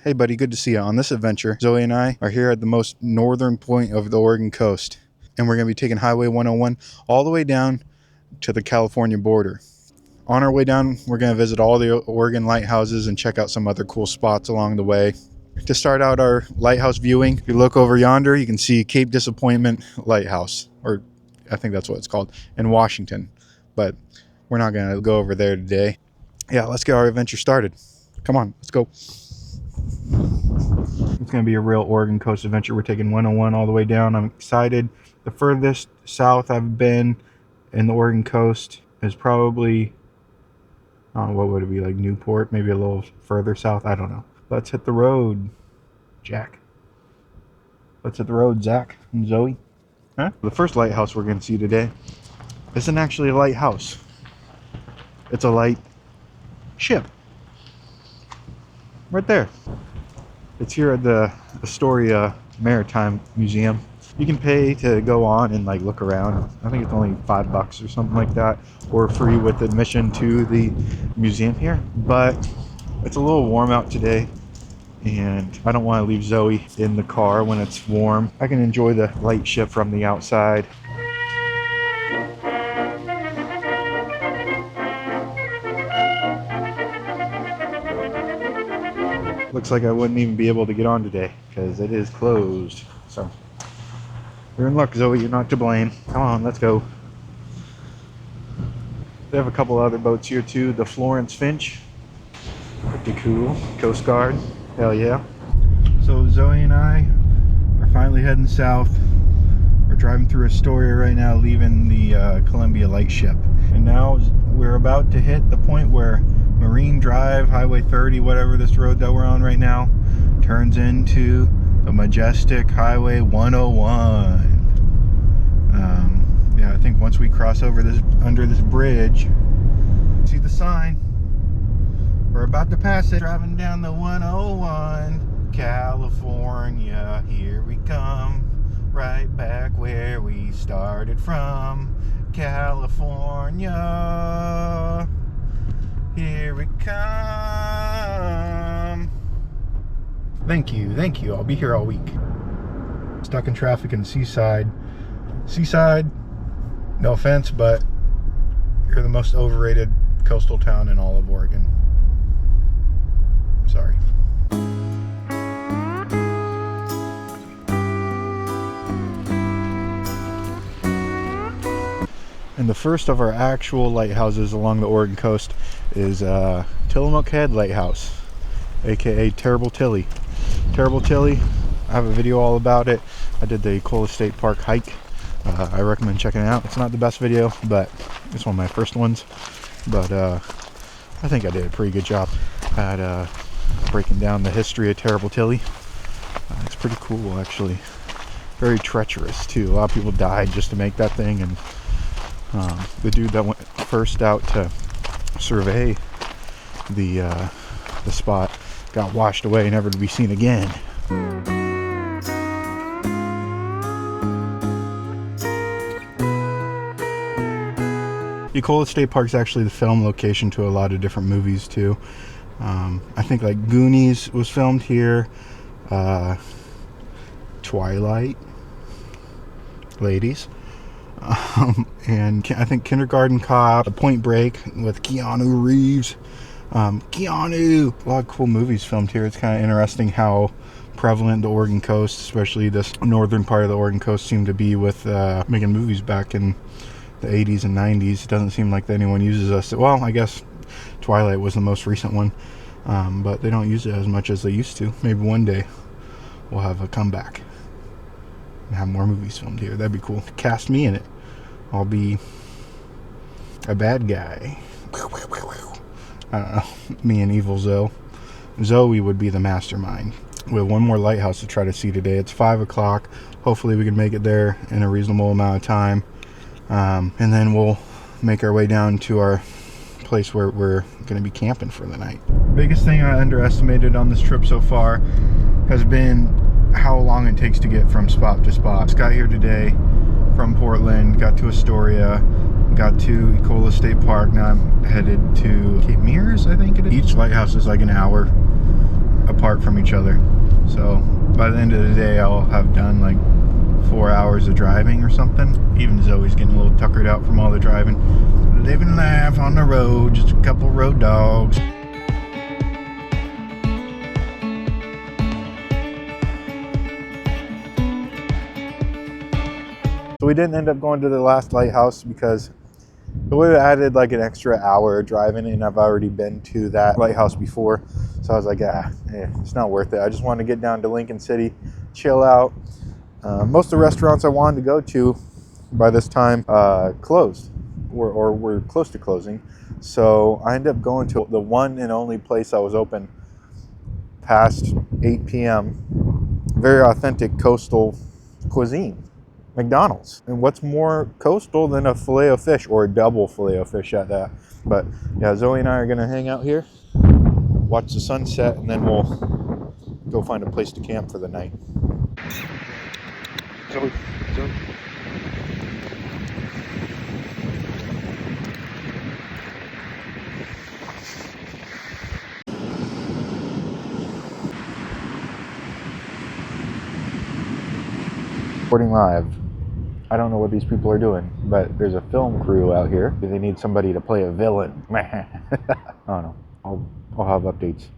Hey buddy, good to see you. On this adventure, Zoe and I are here at the most northern point of the Oregon coast, and we're going to be taking Highway 101 all the way down to the California border. On our way down, we're going to visit all the Oregon lighthouses and check out some other cool spots along the way. To start out our lighthouse viewing, if you look over yonder, you can see Cape Disappointment Lighthouse, or I think that's what it's called, in Washington. But we're not going to go over there today. Yeah, let's get our adventure started. Come on, let's go. It's going to be a real Oregon coast adventure. We're taking 101 all the way down. I'm excited. The furthest south I've been in the Oregon coast is probably, I don't know, what would it be, like Newport? Maybe a little further south. I don't know. Let's hit the road, Jack. Let's hit the road, Zach and Zoe. Huh? The first lighthouse we're going to see today isn't actually a lighthouse. It's a light ship. Right there. It's here at the Astoria Maritime Museum. You can pay to go on and like look around. I think it's only $5 or something like that, or free with admission to the museum here. But it's a little warm out today, and I don't want to leave Zoe in the car when it's warm. I can enjoy the light ship from the outside. Looks like I wouldn't even be able to get on today because it is closed. So you're in luck, Zoe. You're not to blame. Come on, let's go. They have a couple other boats here too. The Florence Finch, pretty cool. Coast Guard, hell yeah. So Zoe and I are finally heading south. We're driving through Astoria right now, leaving the Columbia Lightship, and now we're about to hit the point where Marine Drive, Highway 30, whatever this road that we're on right now, turns into the majestic Highway 101. Yeah, I think once we cross over this, under this bridge, see the sign. We're about to pass it. Driving down the 101, California, here we come. Right back where we started from, California. Here we come. Thank you, thank you. I'll be here all week. Stuck in traffic in Seaside. Seaside, no offense, but you're the most overrated coastal town in all of Oregon. Sorry. And the first of our actual lighthouses along the Oregon coast is Tillamook Head Lighthouse, aka Terrible Tilly. Terrible Tilly, I have a video all about it. I did the Ecola State Park hike. I recommend checking it out. It's not the best video, but it's one of my first ones. But I think I did a pretty good job at breaking down the history of Terrible Tilly. It's pretty cool, actually. Very treacherous too. A lot of people died just to make that thing, and the dude that went first out to survey the spot got washed away, never to be seen again. Ecola State Park is actually the film location to a lot of different movies too. I think like Goonies was filmed here, Twilight, ladies. And I think Kindergarten Cop, Point Break with Keanu Reeves. Keanu! A lot of cool movies filmed here. It's kind of interesting how prevalent the Oregon coast, especially this northern part of the Oregon coast, seemed to be with making movies back in the 80s and 90s. It doesn't seem like anyone uses us. Well, I guess Twilight was the most recent one, but they don't use it as much as they used to. Maybe one day we'll have a comeback and have more movies filmed here. That'd be cool. Cast me in it. I'll be a bad guy. I don't know. Me and Evil Zoe. Zoe would be the mastermind. We have one more lighthouse to try to see today. It's 5 o'clock. Hopefully we can make it there in a reasonable amount of time. And then we'll make our way down to our place where we're going to be camping for the night. Biggest thing I underestimated on this trip so far has been how long it takes to get from spot to spot. Just got here today from Portland, got to Astoria, got to Ecola State Park. Now I'm headed to Cape Mears, I think it is. Each lighthouse is like an hour. apart from each other. So by the end of the day, I'll have done like 4 hours of driving or something. Even Zoe's getting a little tuckered out from all the driving. Live and laugh on the road, just a couple road dogs. So we didn't end up going to the last lighthouse because it would have added like an extra hour of driving, and I've already been to that lighthouse before. So I was like, it's not worth it. I just wanted to get down to Lincoln City, chill out. Most of the restaurants I wanted to go to by this time closed or were close to closing. So I ended up going to the one and only place that was open past 8 p.m. Very authentic coastal cuisine. McDonald's. And what's more coastal than a filet of fish, or a double filet of fish at that? But yeah, Zoe and I are gonna hang out here, watch the sunset, and then we'll go find a place to camp for the night. Zoe. Recording live. I don't know what these people are doing, but there's a film crew out here. They need somebody to play a villain. I don't know. I'll have updates.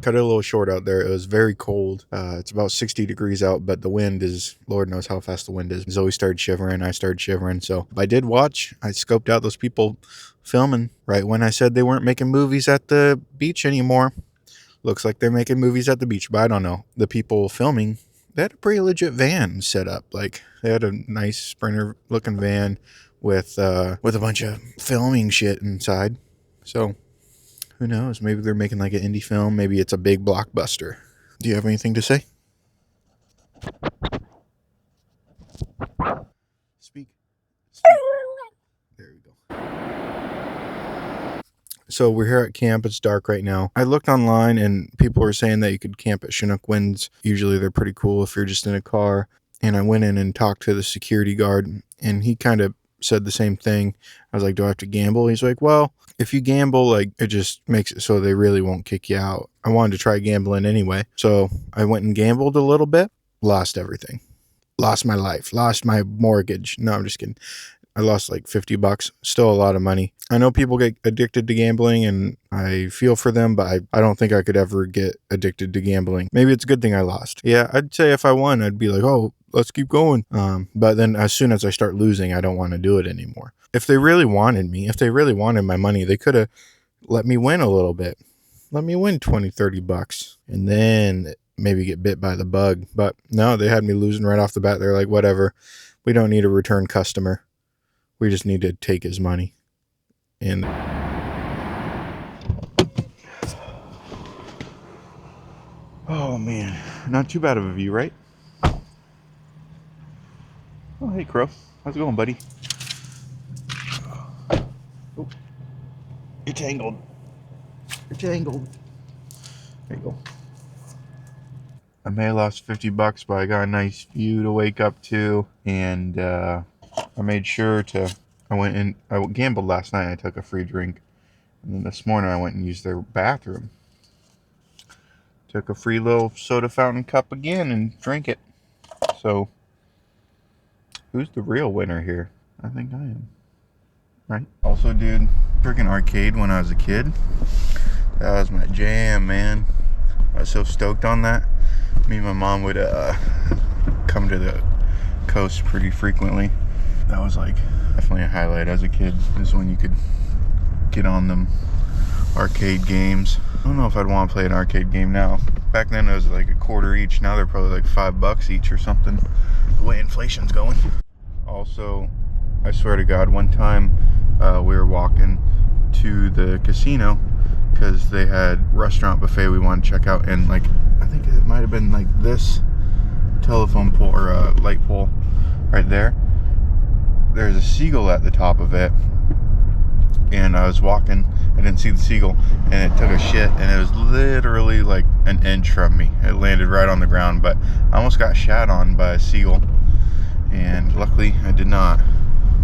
Cut it a little short out there. It was very cold. It's about 60 degrees out, but the wind is, Lord knows how fast the wind is. Zoe started shivering. I started shivering. So I did watch. I scoped out those people filming right when I said they weren't making movies at the beach anymore. Looks like they're making movies at the beach, but I don't know. The people filming, they had a pretty legit van set up. Like, they had a nice Sprinter looking van with a bunch of filming shit inside. So who knows? Maybe they're making like an indie film. Maybe it's a big blockbuster. Do you have anything to say? Speak. There we go. So we're here at camp. It's dark right now. I looked online and people were saying that you could camp at Chinook Winds. Usually they're pretty cool if you're just in a car. And I went in and talked to the security guard, and he kind of said the same thing. I was like, do I have to gamble? He's like, well, if you gamble, like, it just makes it so they really won't kick you out. I wanted to try gambling anyway. So I went and gambled a little bit, lost everything. Lost my life, lost my mortgage. No, I'm just kidding. I lost like $50, still a lot of money. I know people get addicted to gambling, and I feel for them, but I don't think I could ever get addicted to gambling. Maybe it's a good thing I lost. Yeah, I'd say if I won, I'd be like, oh, let's keep going. But then as soon as I start losing, I don't want to do it anymore. If they really wanted me, if they really wanted my money, they could have let me win a little bit. Let me win $20-$30 and then maybe get bit by the bug. But no, they had me losing right off the bat. They're like, whatever, we don't need a return customer. We just need to take his money. And oh man, not too bad of a view, right? Oh, hey Crow, how's it going, buddy? Oh, you're tangled. You're tangled. There you go. I may have lost $50, but I got a nice view to wake up to, and I made sure to. I gambled last night. I took a free drink, and then this morning I went and used their bathroom. Took a free little soda fountain cup again and drank it. So, who's the real winner here? I think I am. Right? Also, dude, freaking arcade when I was a kid. That was my jam, man. I was so stoked on that. Me and my mom would come to the coast pretty frequently. That was like definitely a highlight as a kid, is when you could get on them arcade games. I don't know if I'd want to play an arcade game now. Back then it was like a quarter each. Now they're probably like $5 each or something, the way inflation's going. Also, I swear to God, one time we were walking to the casino because they had restaurant buffet we wanted to check out, and like I think it might have been like this telephone pole or light pole right there. There's a seagull at the top of it, and I was walking, I didn't see the seagull, and it took a shit, and it was literally like an inch from me. It landed right on the ground, but I almost got shat on by a seagull, and luckily I did not.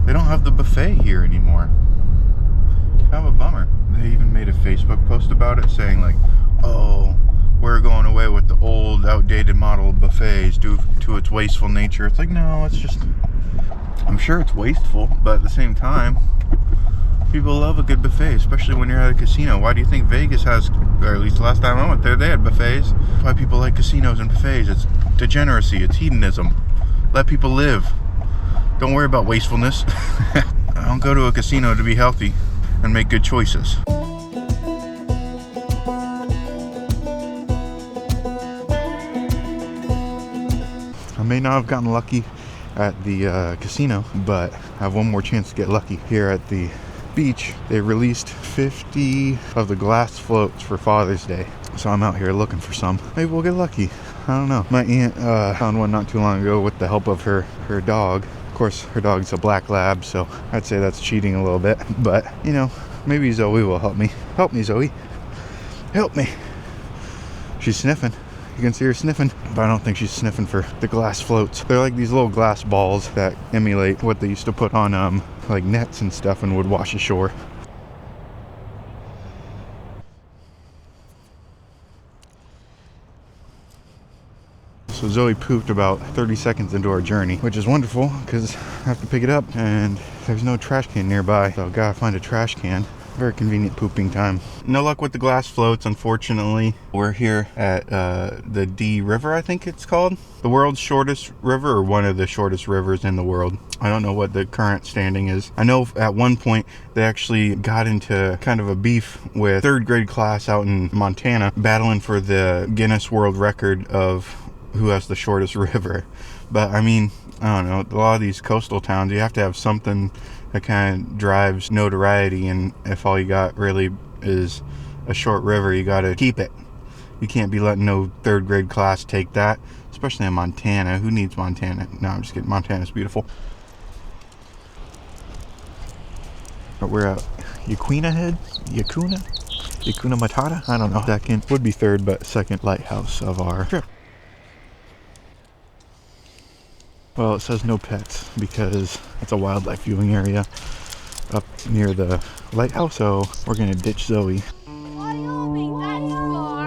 They don't have the buffet here anymore. Kind of a bummer. They even made a Facebook post about it saying like, oh, we're going away with the old, outdated model of buffets due to its wasteful nature. It's like, no, it's just, I'm sure it's wasteful, but at the same time, people love a good buffet, especially when you're at a casino. Why do you think Vegas has, or at least the last time I went there, they had buffets? Why people like casinos and buffets? It's degeneracy, it's hedonism. Let people live. Don't worry about wastefulness. I don't go to a casino to be healthy and make good choices. I may not have gotten lucky at the casino, but I have one more chance to get lucky here at the beach. They released 50 of the glass floats for Father's Day, so I'm out here looking for some. Maybe we'll get lucky. I don't know. My aunt found one not too long ago with the help of her dog. Of course, her dog's a black lab, so I'd say that's cheating a little bit, but you know, maybe Zoe will help me. Help me, Zoe. Help me. She's sniffing. You can see her sniffing, but I don't think she's sniffing for the glass floats. They're like these little glass balls that emulate what they used to put on like nets and stuff and would wash ashore. So Zoe pooped about 30 seconds into our journey, which is wonderful because I have to pick it up and there's no trash can nearby, so I gotta find a trash can. Very convenient pooping time. No luck with the glass floats, unfortunately. We're here at the D River, I think it's called. The world's shortest river, or one of the shortest rivers in the world. I don't know what the current standing is. I know at one point they actually got into kind of a beef with third grade class out in Montana, battling for the Guinness World Record of who has the shortest river. But I mean, I don't know, a lot of these coastal towns, you have to have something that kind of drives notoriety, and if all you got really is a short river, you got to keep it. You can't be letting no third grade class take that, especially in Montana. Who needs Montana? No, I'm just kidding. Montana's beautiful. But we're at Yakuna Matata? I don't know. Second, would be third, but second lighthouse of our trip. Well, it says no pets because it's a wildlife viewing area up near the lighthouse, so we're gonna ditch Zoe. What do you think that's for?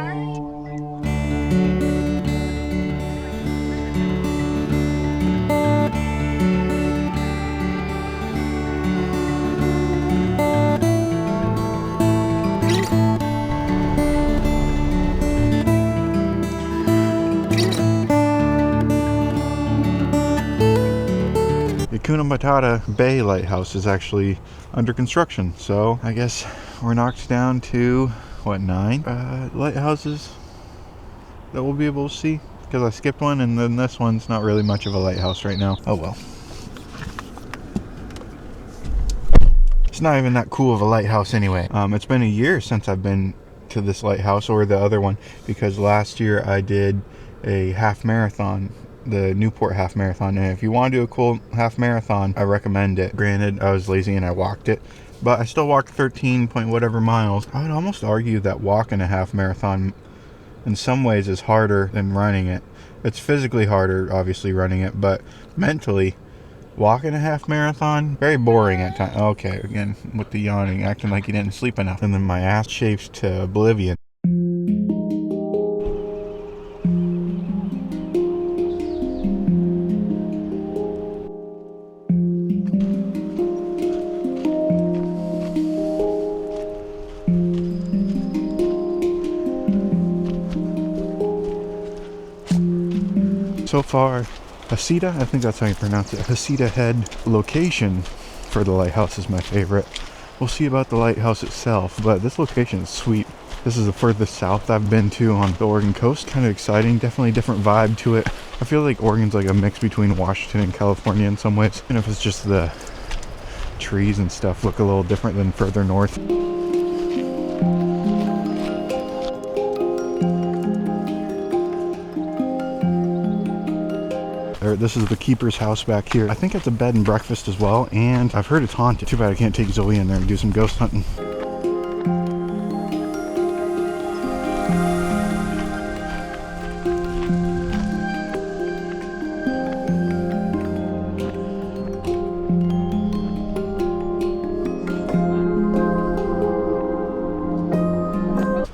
Hakuna Matata Bay Lighthouse is actually under construction, so I guess we're knocked down to, what, 9 lighthouses that we'll be able to see, because I skipped one and then this one's not really much of a lighthouse right now. Oh well. It's not even that cool of a lighthouse anyway. It's been a year since I've been to this lighthouse or the other one, because last year I did a half marathon, the Newport half marathon, and if you want to do a cool half marathon, I recommend it. Granted, I was lazy and I walked it, but I still walked 13 point whatever miles. I would almost argue that walking a half marathon in some ways is harder than running it. It's physically harder, obviously, running it, but mentally, walking a half marathon, very boring at times. Okay, again, with the yawning, acting like you didn't sleep enough. And then my ass chafed to oblivion. So far, Hasita, I think that's how you pronounce it, Hasita Head location for the lighthouse is my favorite. We'll see about the lighthouse itself, but this location is sweet. This is the furthest south I've been to on the Oregon coast. Kind of exciting, definitely a different vibe to it. I feel like Oregon's like a mix between Washington and California in some ways. And if it's just the trees and stuff look a little different than further north. This is the keeper's house back here. I think it's a bed and breakfast as well, and I've heard it's haunted. Too bad I can't take Zoe in there and do some ghost hunting.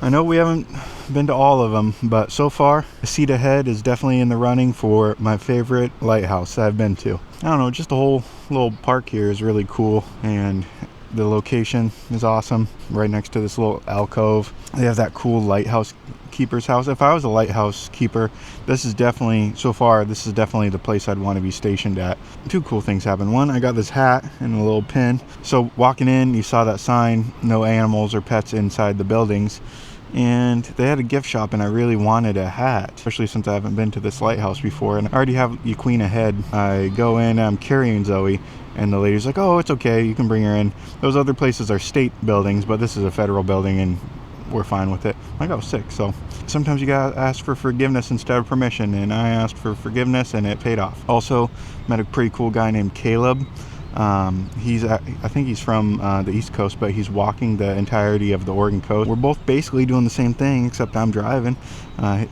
I know we haven't been to all of them, but so far, Cedar Head is definitely in the running for my favorite lighthouse that I've been to. I don't know, just the whole little park here is really cool, and the location is awesome, right next to this little alcove. They have that cool lighthouse keeper's house. If I was a lighthouse keeper, this is definitely the place I'd want to be stationed at. Two cool things happened. One, I got this hat and a little pin. So walking in, you saw that sign, no animals or pets inside the buildings. And they had a gift shop, and I really wanted a hat, especially since I haven't been to this lighthouse before. And I already have Yaqueen ahead. I go in, I'm carrying Zoe, and the lady's like, oh, it's okay, you can bring her in. Those other places are state buildings, but this is a federal building, and we're fine with it. I got sick, so sometimes you gotta ask for forgiveness instead of permission, and I asked for forgiveness, and it paid off. Also, met a pretty cool guy named Caleb. I think he's from the East Coast, but he's walking the entirety of the Oregon coast. We're both basically doing the same thing, except I'm driving.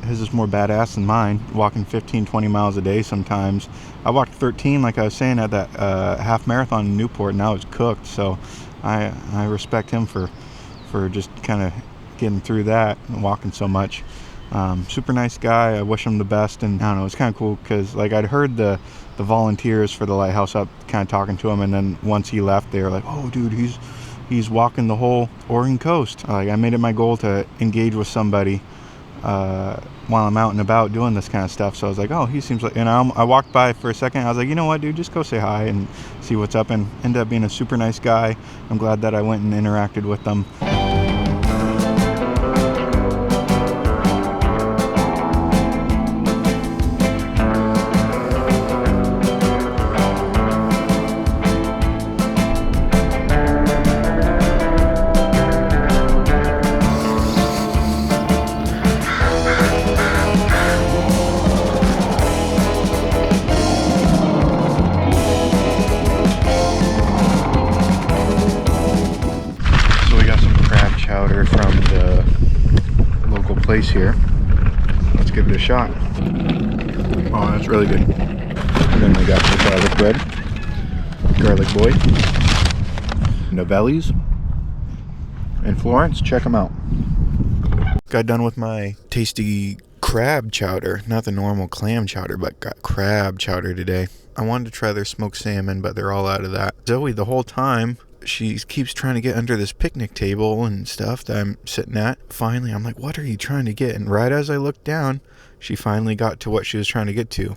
His is more badass than mine, walking 15-20 miles a day sometimes. I walked 13, like I was saying, at that half marathon in Newport, and I was cooked, so I respect him for just kind of getting through that and walking so much. Super nice guy. I wish him the best, and I don't know, it's kind of cool because like I'd heard the volunteers for the lighthouse up kind of talking to him, and then once he left, they were like, oh dude, he's walking the whole Oregon coast. Like, I made it my goal to engage with somebody while I'm out and about doing this kind of stuff. So I was like, oh, he seems like, and I walked by for a second. I was like, you know what, dude, just go say hi and see what's up, and ended up being a super nice guy. I'm glad that I went and interacted with them. From the local place here. Let's give it a shot. Oh, that's really good. And then we got the garlic bread, garlic boy, Novelli's, and Florence. Check them out. Got done with my tasty crab chowder. Not the normal clam chowder, but got crab chowder today. I wanted to try their smoked salmon, but they're all out of that. Zoe, the whole time, she keeps trying to get under this picnic table and stuff that I'm sitting at. Finally, I'm like, what are you trying to get? And right as I looked down, she finally got to what she was trying to get to.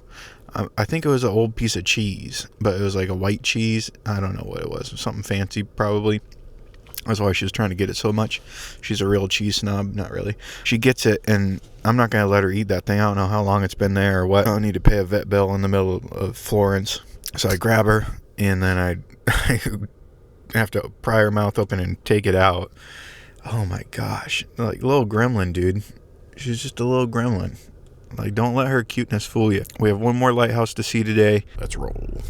I think it was an old piece of cheese, but it was like a white cheese. I don't know what it was. Something fancy, probably. That's why she was trying to get it so much. She's a real cheese snob. Not really. She gets it, and I'm not going to let her eat that thing. I don't know how long it's been there or what. I don't need to pay a vet bill in the middle of Florence. So I grab her, and then I have to pry her mouth open and take it out. Oh my gosh, like little gremlin, dude. She's just a little gremlin. Like, don't let her cuteness fool you. We have one more lighthouse to see today. Let's roll.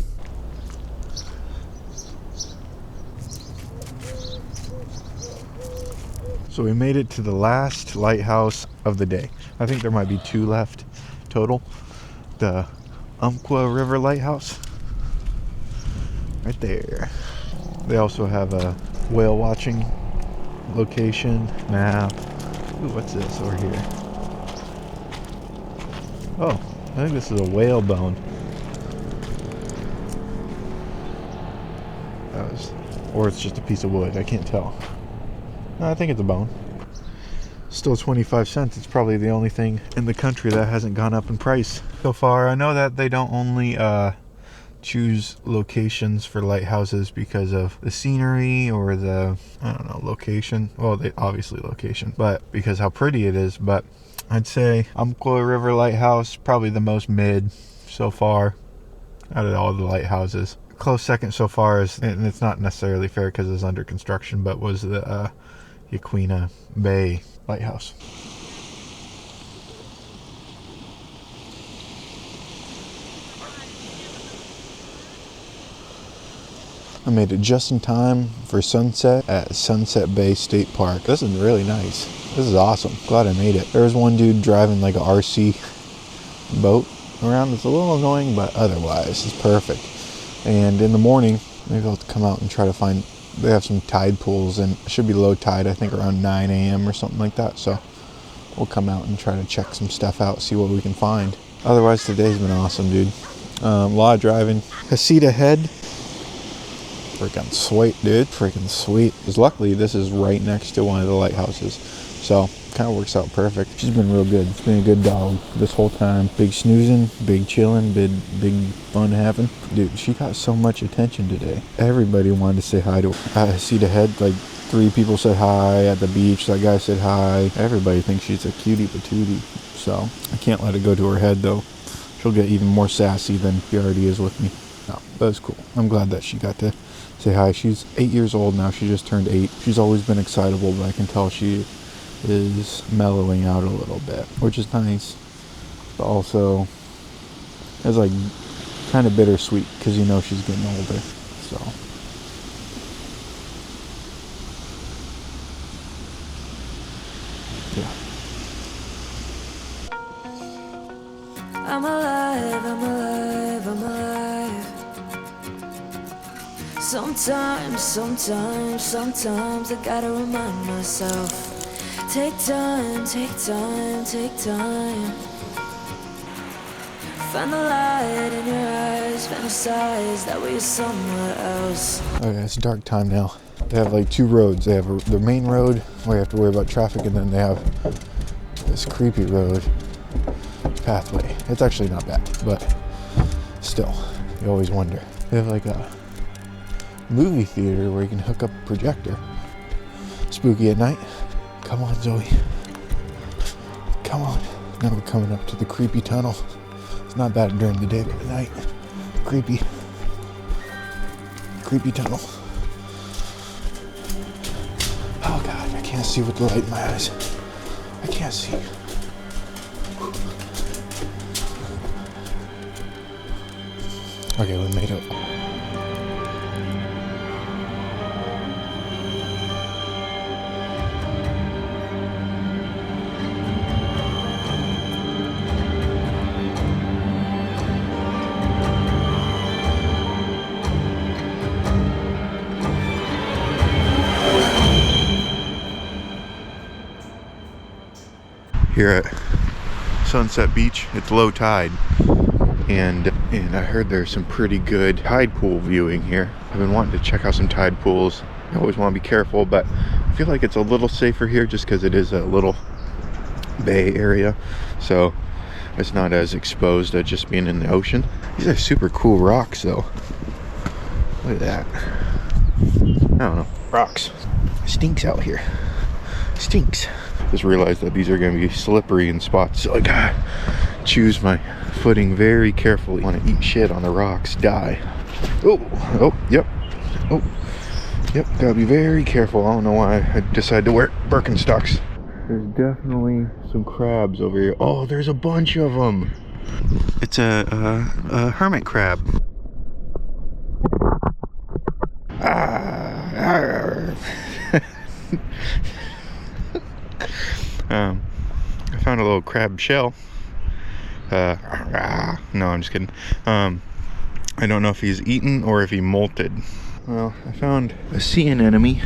So we made it to the last lighthouse of the day. I think there might be 2 left total. The Umpqua River Lighthouse, right there. They also have a whale watching location map. Ooh, what's this over here? Oh, I think this is a whale bone. Or it's just a piece of wood. I can't tell. No, I think it's a bone. Still 25 cents. It's probably the only thing in the country that hasn't gone up in price so far. I know that they don't only choose locations for lighthouses because of the scenery or the, I don't know, location. Well, they obviously location, but because how pretty it is. But I'd say Umpqua River Lighthouse, probably the most mid so far out of all the lighthouses. Close second so far is, and it's not necessarily fair because it's under construction, but was the Yaqueen Bay Lighthouse. I made it just in time for sunset at Sunset Bay State Park. This is really nice. This is awesome. Glad I made it. There was one dude driving like a RC boat around. It's a little annoying, but otherwise it's perfect. And in the morning, maybe I'll come out and try to find, they have some tide pools, and it should be low tide, I think around 9 a.m. or something like that. So we'll come out and try to check some stuff out, see what we can find. Otherwise, today's been awesome, dude. A lot of driving. A seat ahead. Freaking sweet, dude. Freaking sweet. Because luckily, this is right next to one of the lighthouses. So, kind of works out perfect. She's been real good. It's been a good dog this whole time. Big snoozing, big chilling, big fun having. Dude, she got so much attention today. Everybody wanted to say hi to her. Seat ahead, like 3 people said hi at the beach. That guy said hi. Everybody thinks she's a cutie patootie. So, I can't let it go to her head, though. She'll get even more sassy than she already is with me. No, that was cool. I'm glad that she got to say hi. She's 8 years old now. She just turned 8. She's always been excitable, but I can tell she is mellowing out a little bit, which is nice. But also, it's like kind of bittersweet because you know she's getting older. So. Yeah. I'm alive, I'm alive, I'm alive. Sometimes I gotta remind myself. Take time, take time, take time. Find the light in your eyes, fantasize that we're somewhere else. Okay, it's dark time now. They have like 2 roads. They have the main road where you have to worry about traffic, and then they have this creepy road pathway. It's actually not bad, but still, you always wonder. They have like a movie theater where you can hook up a projector. Spooky at night. Come on, Zoe. Come on. Now we're coming up to the creepy tunnel. It's not bad during the day, but at night, creepy. Creepy tunnel. Oh God, I can't see with the light in my eyes. I can't see. Okay, we made it. Here at Sunset Beach, it's low tide, and I heard there's some pretty good tide pool viewing here. I've been wanting to check out some tide pools. I always want to be careful, but I feel like it's a little safer here just because it is a little bay area, so it's not as exposed to just being in the ocean. These are super cool rocks though. Look at that. I don't know, rocks. Stinks out here. Stinks. Just realized that these are going to be slippery in spots, so I gotta choose my footing very carefully. Want to eat shit on the rocks, die. Oh, yep. Oh, yep, gotta be very careful. I don't know why I decided to wear Birkenstocks. There's definitely some crabs over here. Oh, there's a bunch of them. It's a hermit crab. I found a little crab shell. No, I'm just kidding. I don't know if he's eaten or if he molted. Well, I found a sea anemone.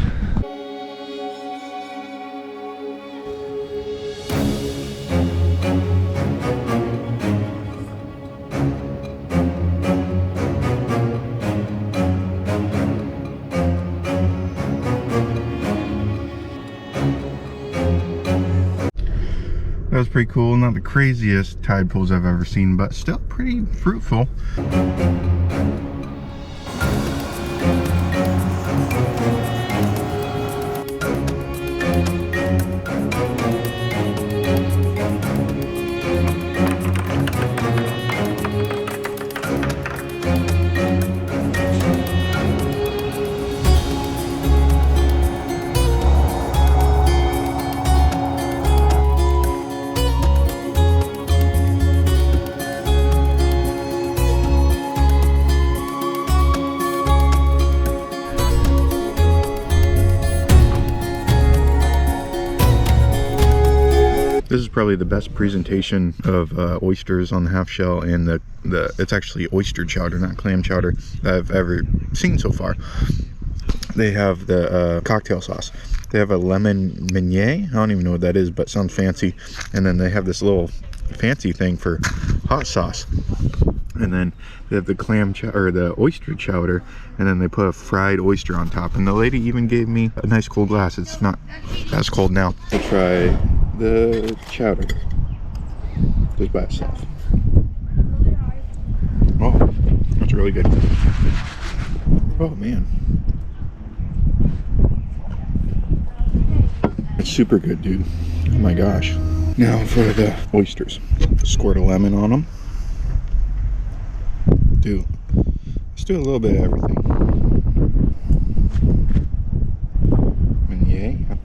That was pretty cool. Not the craziest tide pools I've ever seen, but still pretty fruitful. This is probably the best presentation of oysters on the half shell, and it's actually oyster chowder, not clam chowder, that I've ever seen so far. They have the cocktail sauce. They have a lemon meunier. I don't even know what that is, but sounds fancy. And then they have this little fancy thing for hot sauce. And then they have the or the oyster chowder, and then they put a fried oyster on top. And the lady even gave me a nice cold glass. It's not as cold now. We'll try the chowder just by itself. Oh, that's really good. Oh man, it's super good, dude. Oh my gosh. Now for the oysters. Squirt a lemon on them. Let's do a little bit of everything. Meunier.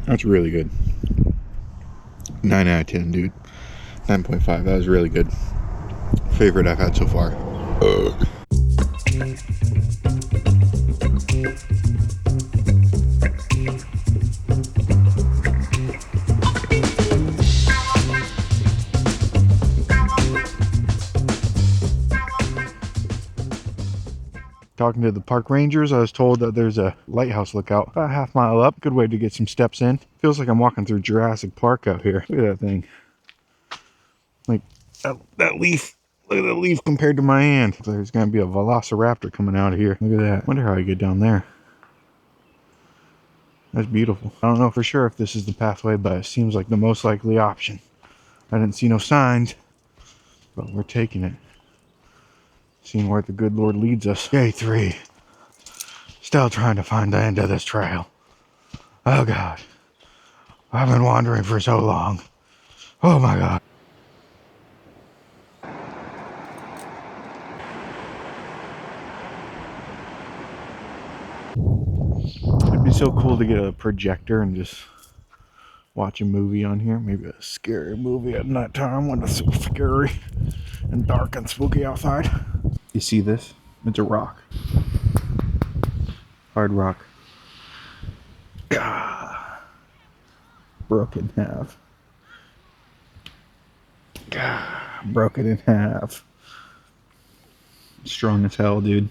That's really good. 9 out of 10, dude. 9.5. That was really good. Favorite I've had so far. Talking to the park rangers, I was told that there's a lighthouse lookout about a half mile up. Good way to get some steps in. Feels like I'm walking through Jurassic Park out here. Look at that thing. Like that leaf. Look at that leaf compared to my hand. There's gonna be a velociraptor coming out of here. Look at that. Wonder how I get down there. That's beautiful. I don't know for sure if this is the pathway, but it seems like the most likely option. I didn't see no signs, but we're taking it. Seeing where the good Lord leads us. Day 3. Still trying to find the end of this trail. Oh God. I've been wandering for so long. Oh my God. It'd be so cool to get a projector and just watch a movie on here. Maybe a scary movie at nighttime when it's so scary and dark and spooky outside. You see this? It's a rock. Hard rock. Gah. Broken in half. Gah. Broken in half. Strong as hell, dude.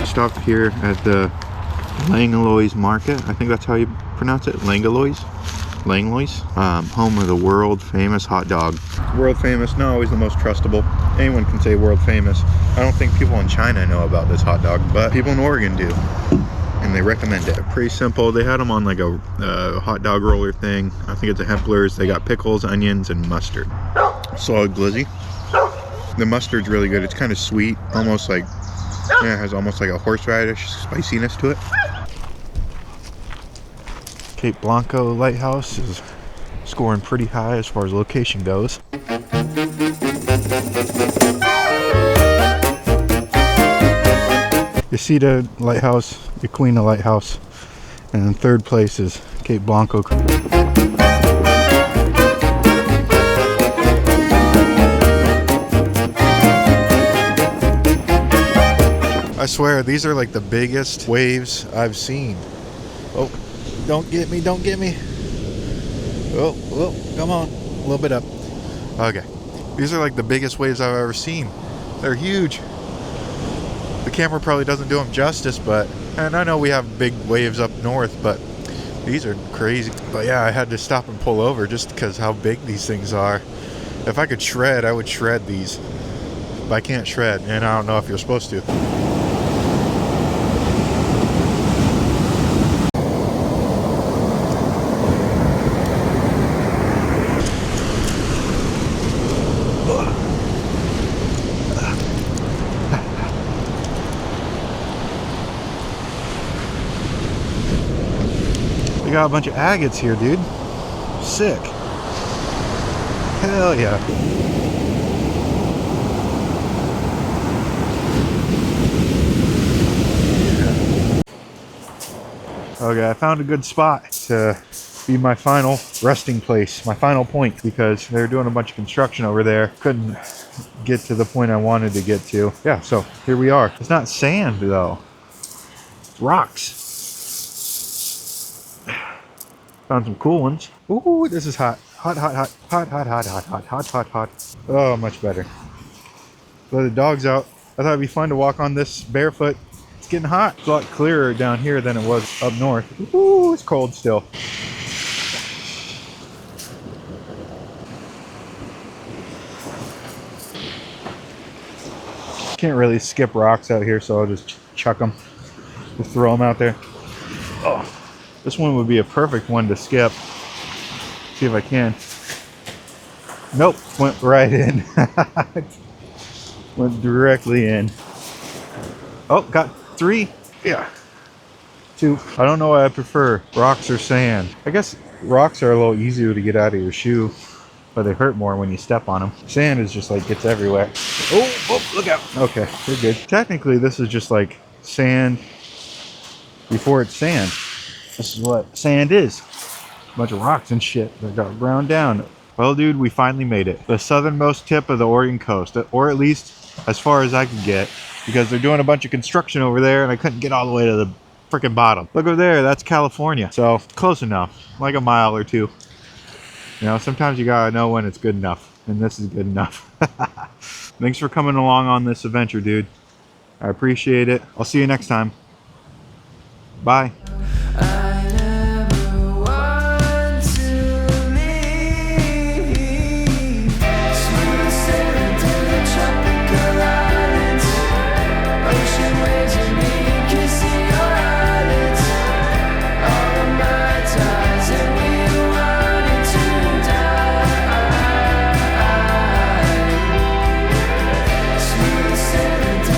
Stopped here at the Langlois Market. I think that's how you pronounce it. Langlois, home of the world famous hot dog. World famous, not always the most trustable. Anyone can say world famous. I don't think people in China know about this hot dog, but people in Oregon do, and they recommend it. Pretty simple. They had them on like a hot dog roller thing. I think it's a Hempler's. They got pickles, onions, and mustard. Solid glizzy. The mustard's really good. It's kind of sweet, almost like, yeah, it has almost like a horseradish spiciness to it. Cape Blanco Lighthouse is scoring pretty high as far as location goes. Yacita Lighthouse, Yaquina Lighthouse, and in third place is Cape Blanco. I swear, these are like the biggest waves I've seen. Oh, don't get me, don't get me. Oh, come on, a little bit up. Okay, these are like the biggest waves I've ever seen. They're huge. The camera probably doesn't do them justice, but, and I know we have big waves up north, but these are crazy. But yeah, I had to stop and pull over just because how big these things are. If I could shred, I would shred these. But I can't shred, and I don't know if you're supposed to. We got a bunch of agates here, dude. Sick. Hell yeah. Okay, I found a good spot to be my final resting place, my final point, because they're doing a bunch of construction over there. Couldn't get to the point I wanted to get to. Yeah, so here we are. It's not sand though. It's rocks. Found some cool ones. Ooh, this is hot. Hot, hot, hot, hot, hot, hot, hot, hot, hot, hot, hot. Oh, much better. Let the dogs out. I thought it'd be fun to walk on this barefoot. It's getting hot. It's a lot clearer down here than it was up north. Ooh, it's cold still. Can't really skip rocks out here, so I'll just chuck them. Just throw them out there. Oh, this one would be a perfect one to skip. See if I can. Nope, went right in. Went directly in. Oh, got 3. Yeah. 2. I don't know what I prefer, rocks or sand. I guess rocks are a little easier to get out of your shoe, but they hurt more when you step on them. Sand is just like gets everywhere. Oh, look out. Okay, we're good. Technically, this is just like sand before it's sand. This is what sand is. A bunch of rocks and shit that got ground down. Well, dude, we finally made it. The southernmost tip of the Oregon coast, or at least as far as I could get, because they're doing a bunch of construction over there and I couldn't get all the way to the freaking bottom. Look over there, that's California. So close enough, like a mile or 2. You know, sometimes you gotta know when it's good enough, and this is good enough. Thanks for coming along on this adventure, dude. I appreciate it. I'll see you next time. Bye.